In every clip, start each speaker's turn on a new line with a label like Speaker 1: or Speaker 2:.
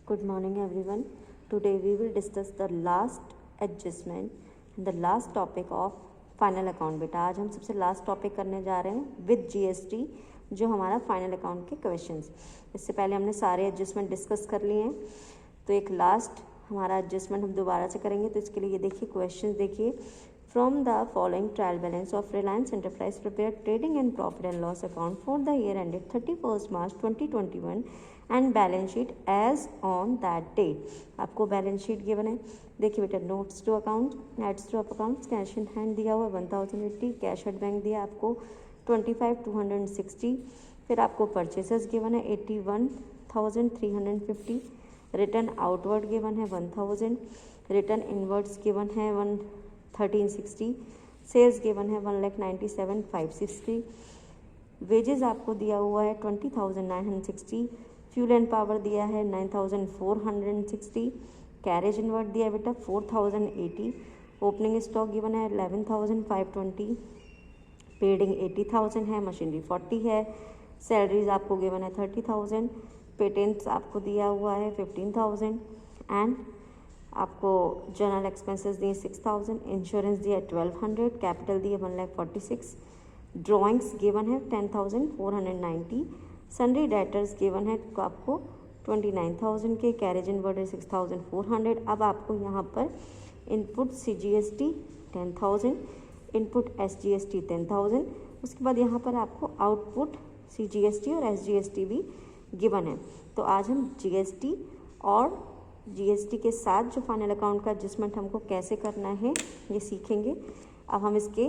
Speaker 1: Good morning everyone. Today we will discuss the last adjustment and the last topic of final account. बेटा आज हम सबसे last topic करने जा रहे हैं विद जीएसटी, जो हमारा फाइनल अकाउंट के क्वेश्चंस। इससे पहले हमने सारे एडजस्टमेंट डिस्कस कर लिए हैं, तो एक लास्ट हमारा एडजस्टमेंट हम दोबारा से करेंगे। तो इसके लिए ये देखिए क्वेश्चन देखिए, from the following trial balance of Reliance enterprise prepare trading and profit and loss account for the year ended 31 March 2021 and balance sheet as on that date. आपको बैलेंस शीट गिवन है। देखिए बेटा, notes to account, aids to accounts, cash in hand दिया हुआ 1080, cash at bank दिया आपको 25,260, फिर आपको परचेसेस गिवन है 81,350, रिटर्न आउटवर्ड गिवन है 1000, रिटर्न इनवर्ड्स गिवन है 1360, सेल्स गिवन है 1,97,560, वेजेस आपको दिया हुआ है 20,960, फ्यूल एंड पावर दिया है 9,460, कैरेज इनवर्ड दिया है बेटा 4,080, ओपनिंग स्टॉक गिवन है 11,520, पेडिंग 80,000 है, मशीनरी 40 है, सैलरीज आपको गिवन है 30,000, पेटेंट्स आपको दिया हुआ है 15,000 एंड आपको जनरल एक्सपेंसेस दिए 6,000, इंश्योरेंस दिया 1,200, कैपिटल दिया 1,46,000, ड्राइंग्स गिवन है 10,490, सन्ड्री डेटर्स गिवन है आपको 29,000 के, कैरेज इनवर्ड 6,400। अब आपको यहाँ पर इनपुट CGST 10,000, इनपुट SGST 10,000, उसके बाद यहाँ पर आपको आउटपुट CGST और SGST भी गिवन है। तो आज हम GST और GST के साथ जो फाइनल अकाउंट का एडजस्टमेंट हमको कैसे करना है ये सीखेंगे। अब हम इसके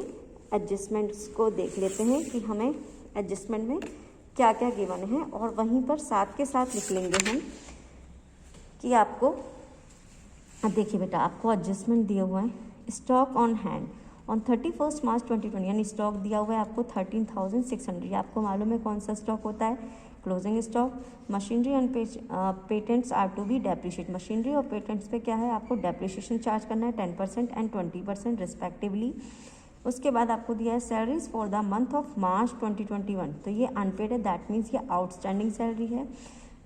Speaker 1: एडजस्टमेंट्स को देख लेते हैं कि हमें एडजस्टमेंट में क्या क्या गिवन है, और वहीं पर साथ के साथ लिख लेंगे हम कि आपको, अब देखिए बेटा, आपको एडजस्टमेंट दिया हुआ है स्टॉक ऑन हैंड ऑन 31 मार्च 2020, यानी स्टॉक दिया हुआ है आपको 13,600। आपको मालूम है कौन सा स्टॉक होता है, closing stock. Machinery and patents are to be depreciate, machinery और पेटेंट्स पे क्या है, आपको डेप्रिशिएशन चार्ज करना है 10% एंड 20% रिस्पेक्टिवली। उसके बाद आपको दिया है salaries for the month of March 2021, तो ये अनपेड है, दैट मीन्स ये आउटस्टैंडिंग सैलरी है।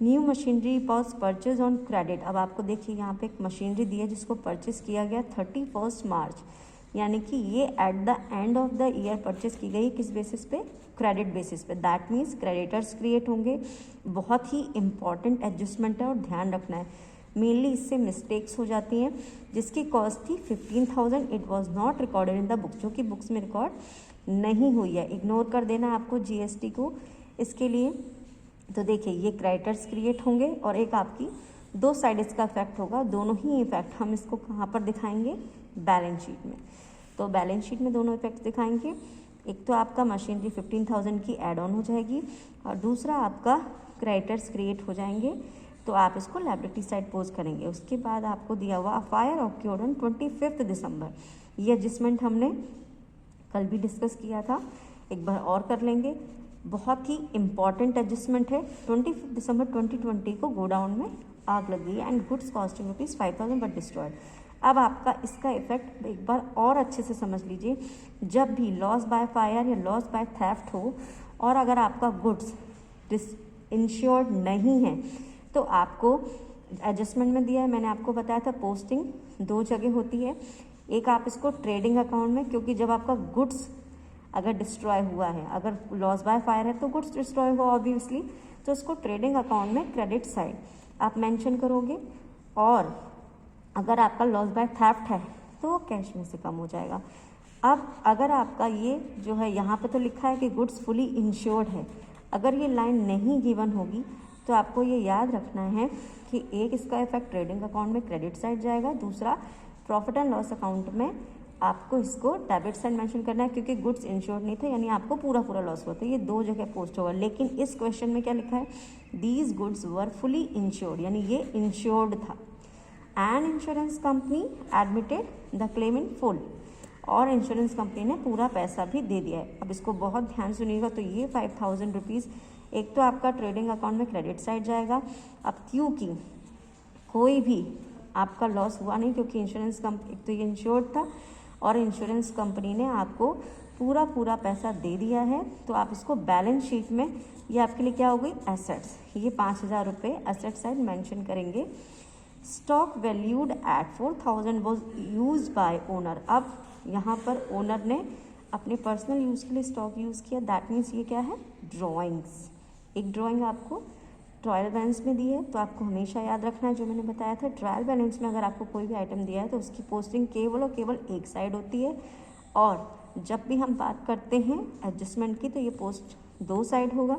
Speaker 1: New machinery was purchase on credit, अब आपको देखिए यहाँ पे एक मशीनरी दी है जिसको परचेज किया गया 31 मार्च, यानी कि ये at the end of the year purchase की गई, किस बेसिस पे, क्रेडिट बेसिस पे, दैट मीन्स क्रेडिटर्स क्रिएट होंगे। बहुत ही इंपॉर्टेंट एडजस्टमेंट है और ध्यान रखना है, मेनली इससे मिस्टेक्स हो जाती हैं। जिसकी कॉस्ट थी 15,000, it was not recorded in the book, जो कि बुक्स में रिकॉर्ड नहीं हुई है, इग्नोर कर देना आपको GST को इसके लिए। तो देखिए ये क्रेडिटर्स क्रिएट होंगे और एक आपकी दो साइड इसका इफेक्ट होगा, दोनों ही इफेक्ट हम इसको कहाँ पर दिखाएंगे, बैलेंस शीट में। तो बैलेंस शीट में दोनों इफेक्ट दिखाएंगे, एक तो आपका मशीनरी 15,000 की एड ऑन हो जाएगी और दूसरा आपका क्रेडिटर्स क्रिएट हो जाएंगे, तो आप इसको लायबिलिटी साइड पोज करेंगे। उसके बाद आपको दिया हुआ फायर ऑक्योर्ड ऑन 25 दिसंबर, ये एडजस्टमेंट हमने कल भी डिस्कस किया था, एक बार और कर लेंगे। बहुत ही इंपॉर्टेंट एडजस्टमेंट है। 25 दिसंबर 2020 को गोडाउन में आग लग गई and goods costing ₹5,000 but destroyed. अब आपका इसका इफेक्ट एक बार और अच्छे से समझ लीजिए, जब भी लॉस बाय फायर या लॉस बाय थेफ्ट हो और अगर आपका गुड्स इंश्योर्ड नहीं है, तो आपको एडजस्टमेंट में दिया है, मैंने आपको बताया था पोस्टिंग दो जगह होती है, एक आप इसको ट्रेडिंग अकाउंट में, क्योंकि जब आपका गुड्स अगर डिस्ट्रॉय हुआ है, अगर लॉस बाय फायर है तो गुड्स डिस्ट्रॉय हुआ ऑब्वियसली, तो इसको ट्रेडिंग अकाउंट में क्रेडिट साइड आप मेंशन करोगे, और अगर आपका लॉस बाय थेफ्ट है तो कैश में से कम हो जाएगा। अब अगर आपका ये जो है, यहाँ पे तो लिखा है कि गुड्स फुली इंश्योर्ड है, अगर ये लाइन नहीं गिवन होगी तो आपको ये याद रखना है कि एक इसका इफेक्ट ट्रेडिंग अकाउंट में क्रेडिट साइड जाएगा, दूसरा प्रॉफिट एंड लॉस अकाउंट में आपको इसको डेबिट साइड मेंशन करना है, क्योंकि गुड्स इंश्योर्ड नहीं थे, यानी आपको पूरा पूरा लॉस होता है, ये दो जगह पोस्ट होगा। लेकिन इस क्वेश्चन में क्या लिखा है, these goods were fully insured, यानी ये इंश्योर्ड था, and insurance company admitted the claim in full, और इंश्योरेंस कंपनी ने पूरा पैसा भी दे दिया है। अब इसको बहुत ध्यान सुनिएगा, तो ये 5,000 रुपीज़ एक तो आपका ट्रेडिंग अकाउंट में क्रेडिट साइड जाएगा। अब क्योंकि कोई भी आपका लॉस हुआ नहीं, क्योंकि इंश्योरेंस कंपनी, एक तो ये इंश्योर्ड था और इंश्योरेंस कंपनी ने आपको पूरा पैसा दे दिया है, तो आप इसको बैलेंस शीट में, ये आपके लिए क्या हो गई, एसेट्स, ये 5,000 रुपये एसेट साइड मेंशन करेंगे। Stock valued at 4,000 was use by owner. अब यहाँ पर ओनर ने अपने पर्सनल यूज़ के लिए स्टॉक यूज़ किया, दैट मीन्स ये क्या है, ड्राइंग्स। एक ड्राइंग आपको ट्रायल बैलेंस में दी है, तो आपको हमेशा याद रखना है जो मैंने बताया था, ट्रायल बैलेंस में अगर आपको कोई भी आइटम दिया है तो उसकी पोस्टिंग केवल और केवल एक साइड होती है, और जब भी हम बात करते हैं एडजस्टमेंट की तो ये पोस्ट 2 साइड होगा।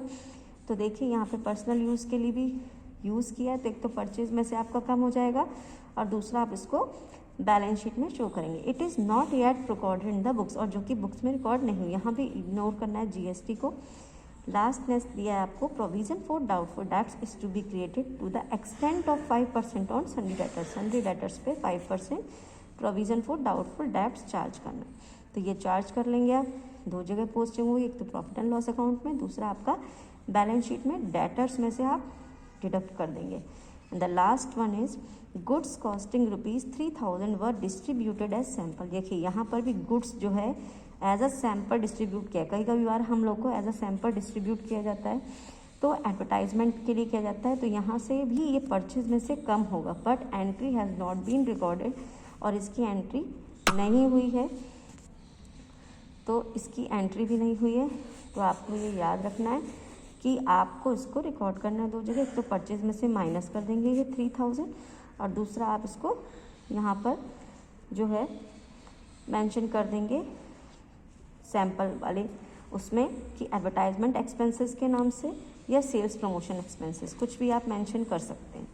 Speaker 1: तो देखिए यहाँ पे पर्सनल यूज़ के लिए भी यूज़ किया है, तो एक तो परचेज में से आपका कम हो जाएगा और दूसरा आप इसको बैलेंस शीट में शो करेंगे। It is not yet recorded in the books, और जो कि बुक्स में रिकॉर्ड नहीं हुई, यहाँ भी इग्नोर करना है जीएसटी को। लास्ट नेक्स्ट दिया है आपको, provision for doubtful debts is to be created to the extent of 5% on sundry debtors. Sundry debtors पे 5% provision for doubtful debts charge करना, तो ये चार्ज कर लेंगे आप। 2 जगह पोस्टिंग हुई, एक तो प्रॉफिट एंड लॉस अकाउंट में, दूसरा आपका बैलेंस शीट में डेटर्स में से आप डिडक्ट कर देंगे। The last one is goods costing ₹3,000 were distributed as sample. देखिए यहाँ पर भी गुड्स जो है एज अ सैम्पल डिस्ट्रीब्यूट किया, कई बार हम लोग को एज अ सैम्पल डिस्ट्रीब्यूट किया जाता है, तो एडवर्टाइजमेंट के लिए किया जाता है, तो यहाँ से भी ये परचेज में से कम होगा, but entry has not been recorded, और इसकी एंट्री नहीं हुई है, तो इसकी एंट्री भी नहीं हुई है। तो आपको ये याद रखना है कि आपको इसको रिकॉर्ड करना है 2 जगह, एक तो परचेज में से माइनस कर देंगे ये 3,000, और दूसरा आप इसको यहाँ पर जो है मेंशन कर देंगे सैम्पल वाले उसमें कि एडवर्टाइजमेंट एक्सपेंसेस के नाम से या सेल्स प्रमोशन एक्सपेंसेस, कुछ भी आप मेंशन कर सकते हैं।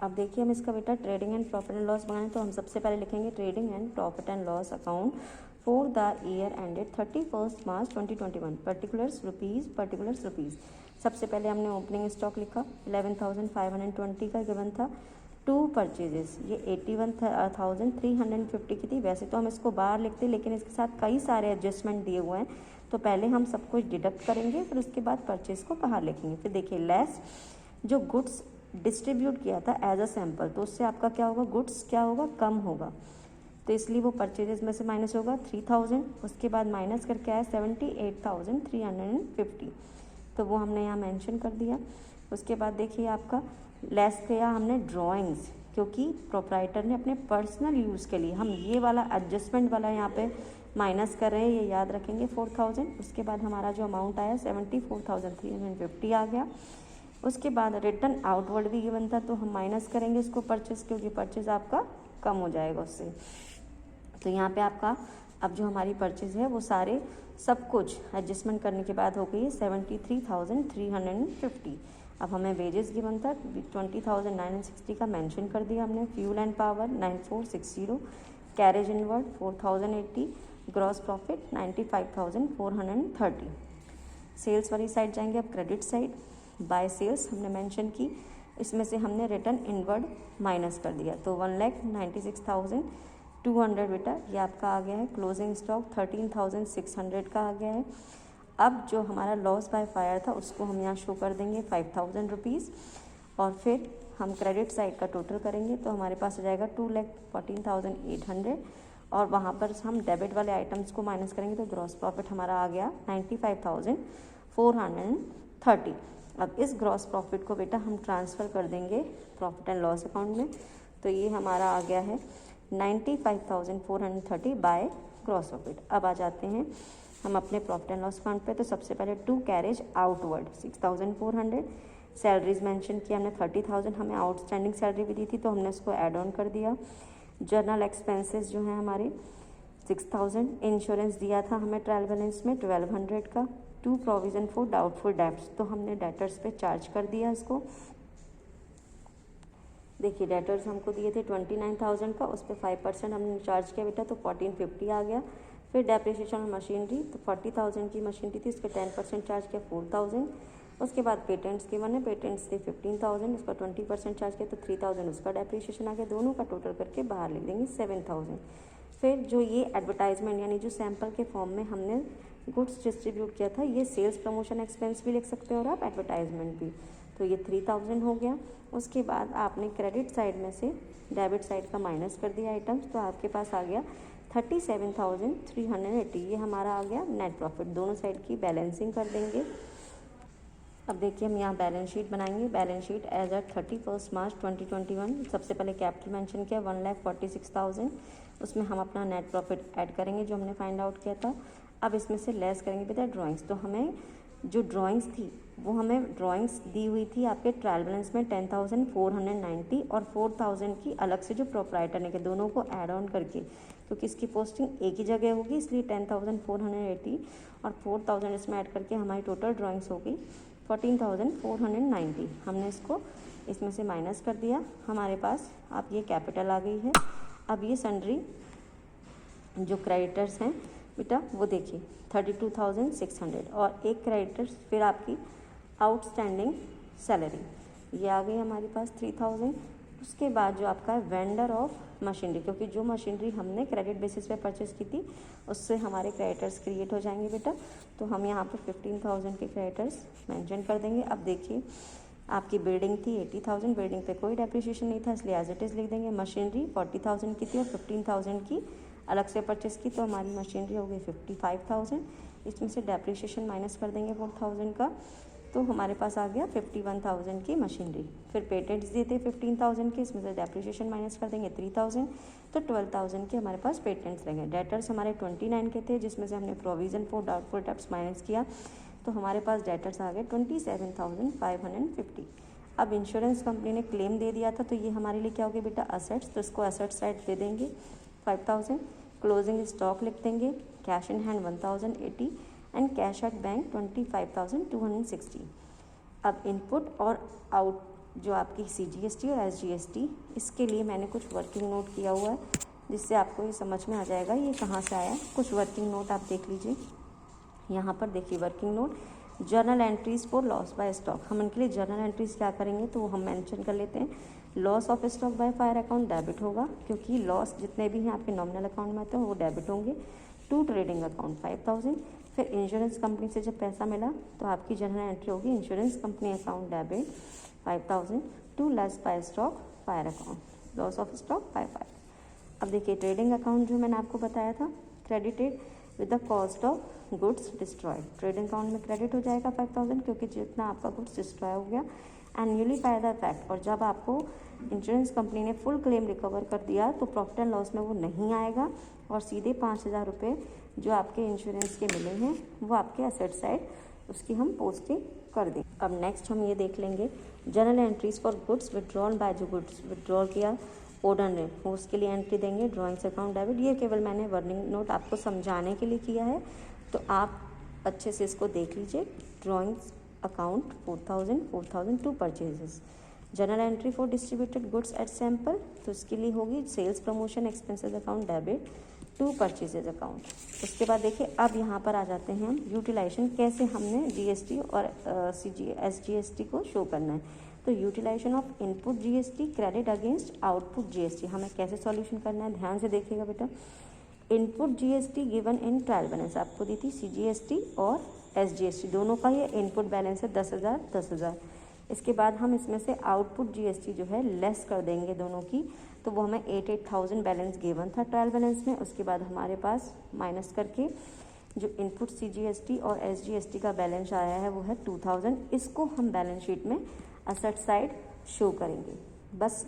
Speaker 1: अब देखिए हम इसका बेटा trading and profit and loss बनाएं, तो हम सबसे पहले लिखेंगे trading and profit and loss account for the year ended 31 March 2021, particulars rupees. सबसे पहले हमने ओपनिंग स्टॉक लिखा 11,520 का गिवन था। 2 परचेजेस, ये 81,350 की थी। वैसे तो हम इसको बाहर लिखते, लेकिन इसके साथ कई सारे एडजस्टमेंट दिए हुए हैं, तो पहले हम सब कुछ डिडक्ट करेंगे, फिर उसके बाद परचेज को बाहर लिखेंगे। फिर देखिए लेस जो गुड्स डिस्ट्रीब्यूट किया था एज अ सैम्पल, तो उससे आपका क्या होगा, गुड्स क्या होगा, कम होगा, तो इसलिए वो परचेजेस में से माइनस होगा 3,000, उसके बाद माइनस करके आया 78,350, तो वो हमने यहाँ मेंशन कर दिया। उसके बाद देखिए आपका लेस किया हमने ड्राइंग्स, क्योंकि प्रोप्राइटर ने अपने पर्सनल यूज़ के लिए, हम ये वाला एडजस्टमेंट वाला यहाँ पे माइनस कर रहे हैं, ये याद रखेंगे 4,000। उसके बाद हमारा जो अमाउंट आया 74,350 आ गया। उसके बाद रिटर्न आउटवर्ड भी गिवन था, तो हम माइनस करेंगे इसको परचेज, क्योंकि परचेज आपका कम हो जाएगा उससे। तो यहाँ पे आपका अब जो हमारी परचेज है वो सारे सब कुछ एडजस्टमेंट करने के बाद हो गई 73,350। अब हमें वेजेस गिवन था 20,960 का मेंशन कर दिया हमने। Fuel and power 9,460, carriage inward 4,080, gross profit 95,430। Sales वाली साइड जाएंगे अब क्रेडिट साइड। बाय सेल्स हमने मेंशन की, इसमें से हमने रिटर्न इनवर्ड माइनस कर दिया, तो 1,96,200 बेटा ये आपका आ गया है। क्लोजिंग स्टॉक 13,600 का आ गया है। अब जो हमारा लॉस बाय फायर था उसको हम यहाँ शो कर देंगे 5,000 रुपीज़, और फिर हम क्रेडिट साइड का टोटल करेंगे, तो हमारे पास आ जाएगा 2,14,800, और वहाँ पर हम डेबिट वाले आइटम्स को माइनस करेंगे, तो ग्रॉस प्रॉफिट हमारा आ गया 95,430। अब इस ग्रॉस प्रॉफिट को बेटा हम ट्रांसफ़र कर देंगे प्रॉफिट एंड लॉस अकाउंट में, तो ये हमारा आ गया है 95,430 बाय ग्रॉस प्रॉफिट। अब आ जाते हैं हम अपने प्रॉफिट एंड लॉस अकाउंट पे, तो सबसे पहले 2 कैरेज आउटवर्ड 6,400, सैलरीज मेंशन किया हमने 30,000, हमें आउटस्टैंडिंग सैलरी भी दी थी तो हमने उसको ऐड ऑन कर दिया। जर्नल एक्सपेंसेस जो हैं हमारे 6,000, इंश्योरेंस दिया था हमें ट्रायल बैलेंस में 1,200 का। 2 प्रोविज़न फॉर डाउटफुल डेब्ट्स, तो हमने डेटर्स पे चार्ज कर दिया इसको। देखिए डेटर्स हमको दिए थे 29,000 का, उस पर 5% हमने चार्ज किया बेटा, तो 1,450 आ गया। फिर डेप्रिसिएशन ऑन मशीनरी, तो 40,000 की मशीनरी थी, उसके 10% चार्ज किया 4,000। उसके बाद पेटेंट्स के बने, पेटेंट्स थे 15,000, उसका 20% चार्ज किया, तो 3,000 उसका डेप्रिसिएशन आ गया। दोनों का टोटल करके बाहर लिख देंगे 7,000। फिर जो ये एडवर्टाइजमेंट यानी जो सैम्पल के फॉर्म में हमने गुड्स डिस्ट्रीब्यूट किया था, ये सेल्स प्रमोशन एक्सपेंस भी लिख सकते हो और आप एडवर्टाइजमेंट भी, तो ये 3,000 हो गया। उसके बाद आपने क्रेडिट साइड में से डेबिट साइड का माइनस कर दिया आइटम्स, तो आपके पास आ गया 37,380, ये हमारा आ गया नेट प्रॉफिट। दोनों साइड की बैलेंसिंग कर देंगे। अब देखिए हम यहाँ बैलेंस शीट बनाएंगे। Balance sheet as eight 31 March 2021। सबसे पहले कैपिटल मेंशन किया 1,46,000, उसमें हम अपना नेट प्रॉफिट ऐड करेंगे जो हमने फाइंड आउट किया था। अब इसमें से लेस करेंगे बेटा ड्राइंग्स। तो हमें जो ड्राइंग्स थी वो हमें ड्राइंग्स दी हुई थी आपके ट्रायल बैलेंस में 10,490 और 4,000 की अलग से जो प्रोप्राइटर ने के दोनों को ऐड ऑन करके, क्योंकि इसकी पोस्टिंग एक ही जगह होगी इसलिए 10,480 और 4,000 इसमें ऐड करके हमारी टोटल ड्राइंग्स होगी 14,490। हमने इसको इसमें से माइनस कर दिया, हमारे पास अब ये कैपिटल आ गई है। अब ये सन्ड्री जो क्रेडिटर्स हैं बेटा वो देखिए 32,600 और एक क्रेडिटर्स फिर आपकी आउटस्टैंडिंग सैलरी ये आ गई हमारे पास 3,000। उसके बाद जो आपका वेंडर ऑफ मशीनरी, क्योंकि जो मशीनरी हमने क्रेडिट बेसिस पे परचेस की थी उससे हमारे क्रेडिटर्स क्रिएट हो जाएंगे बेटा। तो हम यहाँ पे 15,000 के क्रेडिटर्स मेंशन कर देंगे। अब देखिए आपकी बिल्डिंग थी 80,000, बिल्डिंग पे कोई डेप्रिसिएशन नहीं था इसलिए एज इट इज़ लिख देंगे। मशीनरी 40,000 की थी और 15,000 की अलग से परचेस की, तो हमारी मशीनरी हो गई 55,000। इसमें से डेप्रिसिएशन माइनस कर देंगे 4,000 का, तो हमारे पास आ गया 51,000 की मशीनरी। फिर पेटेंट्स दिए थे 15,000 के, इसमें से डेप्रिसिएशन माइनस कर देंगे 3,000, तो 12,000 के हमारे पास पेटेंट्स लेंगे। डेटर्स हमारे 29 के थे जिसमें से हमने provision for doubtful debts minus किया, तो हमारे पास डेटर्स आ गए 27,550। अब इंश्योरेंस कंपनी ने क्लेम दे दिया था तो ये हमारे लिए क्या हो गया बेटा असेट्स, तो इसको असेट साइड दे देंगे 5,000। क्लोजिंग स्टॉक लिख देंगे, cash in hand 1,080 and cash at bank 25,260। अब इनपुट और आउट जो आपकी CGST और SGST, इसके लिए मैंने कुछ वर्किंग नोट किया हुआ है जिससे आपको ये समझ में आ जाएगा ये कहाँ से आया। कुछ वर्किंग नोट आप देख लीजिए, यहाँ पर देखिए working note journal entries for loss by stock. हम इनके लिए जर्नल एंट्रीज क्या करेंगे तो हम मेंशन कर लेते हैं। Loss of stock by fire account debit होगा, क्योंकि लॉस जितने भी हैं आपके नॉमिनल अकाउंट में आते हैं वो डेबिट होंगे। To trading account 5,000। फिर इंश्योरेंस कंपनी से जब पैसा मिला तो आपकी जर्नल एंट्री होगी insurance company account debit 5,000 to loss by stock fire account, loss of stock by fire. अब देखिए ट्रेडिंग अकाउंट जो मैंने आपको बताया था credited with the cost of goods destroyed, trading account में क्रेडिट हो जाएगा 5,000 क्योंकि जितना आपका गुड्स डिस्ट्रॉय हो गया एनुअली बाय द इफेक्ट। और जब आपको इंश्योरेंस कंपनी ने फुल क्लेम रिकवर कर दिया तो प्रॉफिट एंड लॉस में वो नहीं आएगा और सीधे 5,000 रुपये जो आपके इंश्योरेंस के मिले हैं वो आपके एसेट साइड उसकी हम पोस्टिंग कर दें। अब नेक्स्ट हम ये देख लेंगे journal entries for goods withdrawal by, जो गुड्स विड्रॉल किया ऑर्डर ने वो उसके लिए एंट्री देंगे ड्राइंग्स अकाउंट डेबिट। ये केवल मैंने वर्निंग नोट आपको समझाने के लिए किया है, तो आप अच्छे से इसको देख लीजिए। Drawings account 4,000 to purchases. Journal entry for distributed goods at sample, तो इसके लिए होगी sales promotion expenses account debit to purchases account. उसके बाद देखिए अब यहाँ पर आ जाते हैं हम यूटिलाइजेशन, कैसे हमने GST और SGST को शो करना है। तो utilization of input GST credit against output GST हमें कैसे सॉल्यूशन करना है, ध्यान से देखिएगा बेटा। Input GST given in trial balance आपको दी थी CGST और SGST दोनों का ये इनपुट बैलेंस है 10,000 10,000। इसके बाद हम इसमें से आउटपुट GST जो है लेस कर देंगे दोनों की, तो वो हमें 8,000 बैलेंस गिवन था ट्रायल बैलेंस में। उसके बाद हमारे पास माइनस करके जो इनपुट CGST और SGST का बैलेंस आया है वो है 2,000। इसको हम बैलेंस शीट में असेट साइड शो करेंगे। बस